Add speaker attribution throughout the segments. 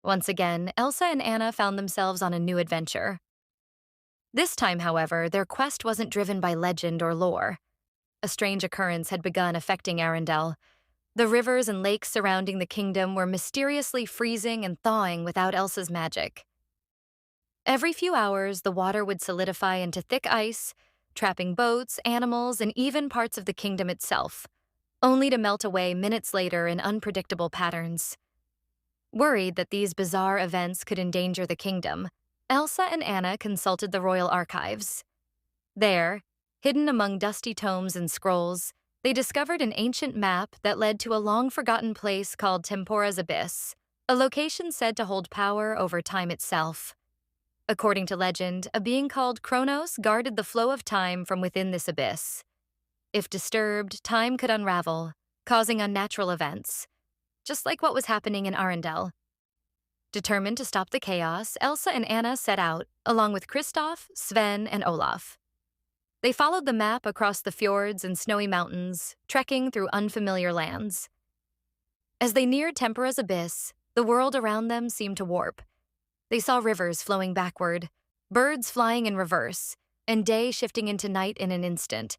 Speaker 1: Once again, Elsa and Anna found themselves on a new adventure. This time, however, their quest wasn't driven by legend or lore. A strange occurrence had begun affecting Arendelle. The rivers and lakes surrounding the kingdom were mysteriously freezing and thawing without Elsa's magic. Every few hours, the water would solidify into thick ice, trapping boats, animals, and even parts of the kingdom itself, only to melt away minutes later in unpredictable patterns. Worried that these bizarre events could endanger the kingdom, Elsa and Anna consulted the royal archives. There, hidden among dusty tomes and scrolls, they discovered an ancient map that led to a long-forgotten place called Tempora's Abyss, a location said to hold power over time itself. According to legend, a being called Kronos guarded the flow of time from within this abyss. If disturbed, time could unravel, causing unnatural events, just like what was happening in Arendelle. Determined to stop the chaos, Elsa and Anna set out, along with Kristoff, Sven, and Olaf. They followed the map across the fjords and snowy mountains, trekking through unfamiliar lands. As they neared Tempora's Abyss, the world around them seemed to warp. They saw rivers flowing backward, birds flying in reverse, and day shifting into night in an instant.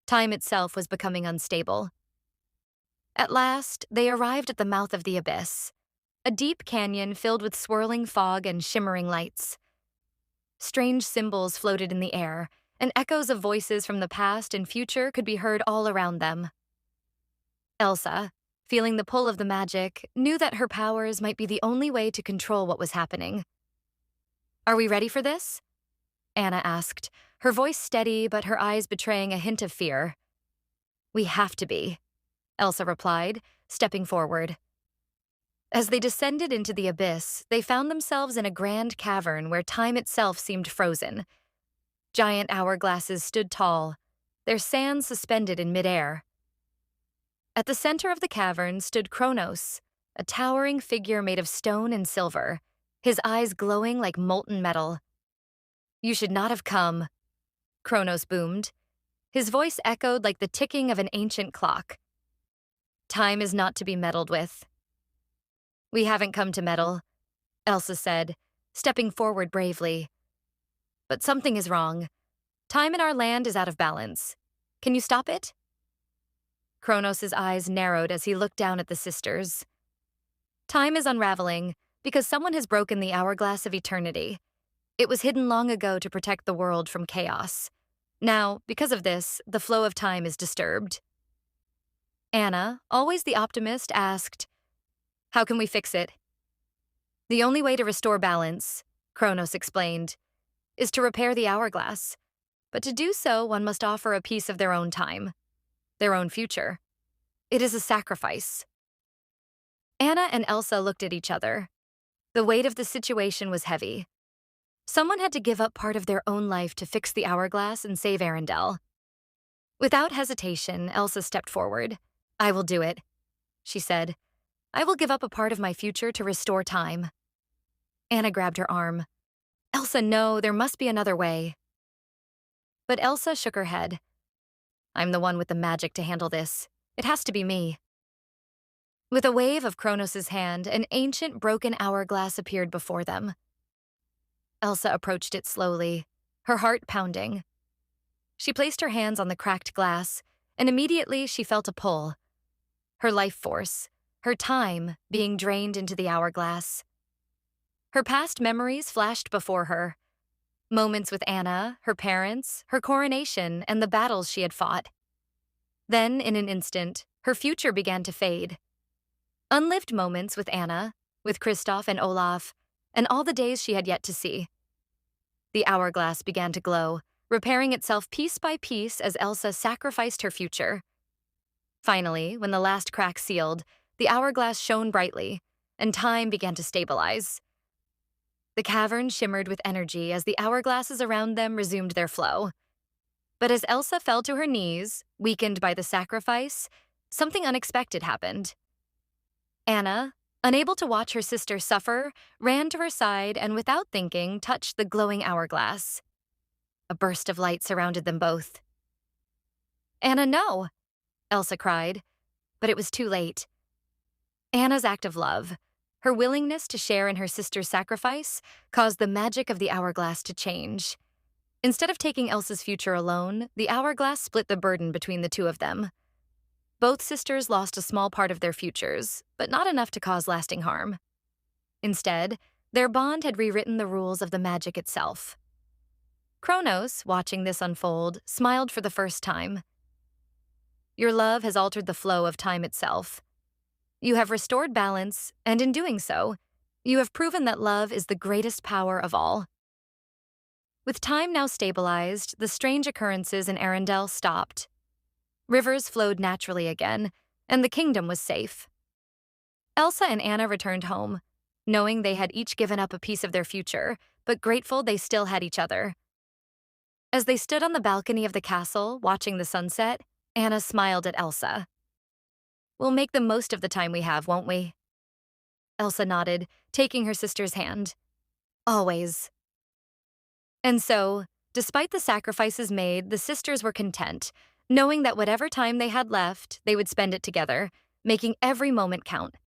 Speaker 1: Time itself was becoming unstable. At last, they arrived at the mouth of the abyss, a deep canyon filled with swirling fog and shimmering lights. Strange symbols floated in the air, and echoes of voices from the past and future could be heard all around them. Elsa, feeling the pull of the magic, knew that her powers might be the only way to control what was happening. "Are we ready for this?" Anna asked, her voice steady but her eyes betraying a hint of fear. "We have to be," Elsa replied, stepping forward. As they descended into the abyss, they found themselves in a grand cavern where time itself seemed frozen. Giant hourglasses stood tall, their sands suspended in midair. At the center of the cavern stood Kronos, a towering figure made of stone and silver, his eyes glowing like molten metal. "You should not have come," Kronos boomed. His voice echoed like the ticking of an ancient clock. "Time is not to be meddled with." "We haven't come to meddle," Elsa said, stepping forward bravely. "But something is wrong. Time in our land is out of balance. Can you stop it?" Kronos' eyes narrowed as he looked down at the sisters. "Time is unraveling because someone has broken the hourglass of eternity. It was hidden long ago to protect the world from chaos. Now, because of this, the flow of time is disturbed." Anna, always the optimist, asked, "How can we fix it?" "The only way to restore balance," Kronos explained, "is to repair the hourglass. But to do so, one must offer a piece of their own time, their own future. It is a sacrifice." Anna and Elsa looked at each other. The weight of the situation was heavy. Someone had to give up part of their own life to fix the hourglass and save Arendelle. Without hesitation, Elsa stepped forward. "I will do it," she said. "I will give up a part of my future to restore time." Anna grabbed her arm. "Elsa, no, there must be another way." But Elsa shook her head. "I'm the one with the magic to handle this. It has to be me." With a wave of Kronos' hand, an ancient broken hourglass appeared before them. Elsa approached it slowly, her heart pounding. She placed her hands on the cracked glass, and immediately she felt a pull. Her life force, her time, being drained into the hourglass. Her past memories flashed before her. Moments with Anna, her parents, her coronation, and the battles she had fought. Then, in an instant, her future began to fade. Unlived moments with Anna, with Kristoff and Olaf, and all the days she had yet to see. The hourglass began to glow, repairing itself piece by piece as Elsa sacrificed her future. Finally, when the last crack sealed, the hourglass shone brightly, and time began to stabilize. The cavern shimmered with energy as the hourglasses around them resumed their flow. But as Elsa fell to her knees, weakened by the sacrifice, something unexpected happened. Anna, unable to watch her sister suffer, ran to her side and without thinking touched the glowing hourglass. A burst of light surrounded them both. "Anna, no!" Elsa cried, but it was too late. Anna's act of love, Her willingness to share in her sister's sacrifice caused the magic of the hourglass to change. Instead of taking Elsa's future alone, the hourglass split the burden between the two of them. Both sisters lost a small part of their futures, but not enough to cause lasting harm. Instead, their bond had rewritten the rules of the magic itself. Kronos, watching this unfold, smiled for the first time. Your love has altered the flow of time itself. You have restored balance, and in doing so, you have proven that love is the greatest power of all. With time now stabilized, the strange occurrences in Arendelle stopped. Rivers flowed naturally again, and the kingdom was safe. Elsa and Anna returned home, knowing they had each given up a piece of their future, but grateful they still had each other. As they stood on the balcony of the castle, watching the sunset, Anna smiled at Elsa. "We'll make the most of the time we have, won't we?" Elsa nodded, taking her sister's hand. "Always." And so, despite the sacrifices made, the sisters were content, knowing that whatever time they had left, they would spend it together, making every moment count.